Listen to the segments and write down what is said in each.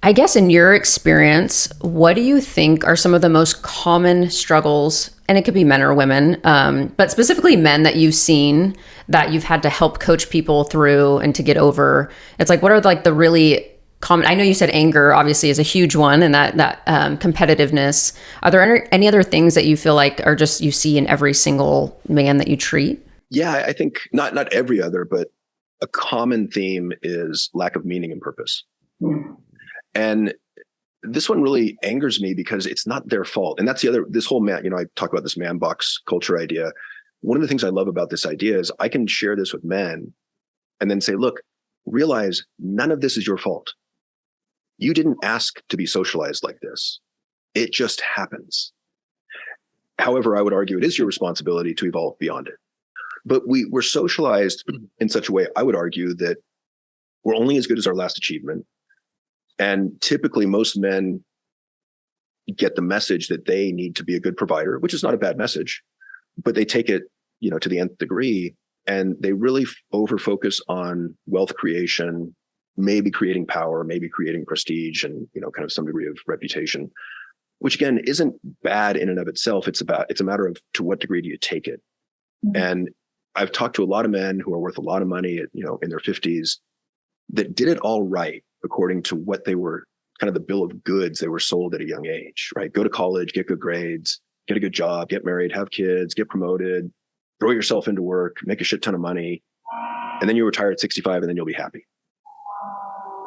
I guess in your experience, what do you think are some of the most common struggles, and it could be men or women, but specifically men that you've seen that you've had to help coach people through and to get over? It's like, what are like the really common, I know you said anger obviously is a huge one, and that competitiveness. Are there any other things that you feel like are just you see in every single man that you treat? Yeah, I think not every other, but a common theme is lack of meaning and purpose. And this one really angers me because it's not their fault. And that's this whole man, I talk about this man box culture idea. One of the things I love about this idea is I can share this with men and then say, look, realize none of this is your fault. You didn't ask to be socialized like this. It just happens. However, I would argue it is your responsibility to evolve beyond it. But we're socialized in such a way, I would argue, that we're only as good as our last achievement. And typically most men get the message that they need to be a good provider, which is not a bad message, but they take it, to the nth degree, and they really over focus on wealth creation, maybe creating power, maybe creating prestige and, kind of some degree of reputation, which again, isn't bad in and of itself. It's a matter of to what degree do you take it? Mm-hmm. And I've talked to a lot of men who are worth a lot of money at, in their 50s that did it all right, according to what they were kind of the bill of goods they were sold at a young age, right? Go to college, get good grades, get a good job, get married, have kids, get promoted, throw yourself into work, make a shit ton of money, and then you retire at 65 and then you'll be happy.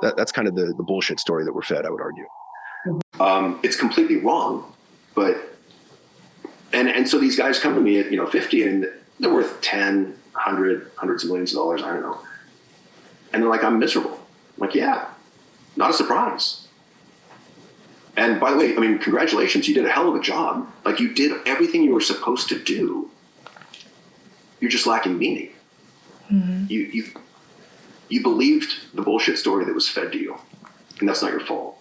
That's kind of the bullshit story that we're fed, I would argue. It's completely wrong, but, and so these guys come to me at, 50 and they're worth 10, 100, hundreds of millions of dollars, I don't know. And they're like, I'm miserable. I'm like, yeah, not a surprise. And by the way, congratulations, you did a hell of a job. Like, you did everything you were supposed to do. You're just lacking meaning. Mm-hmm. You believed the bullshit story that was fed to you, and that's not your fault.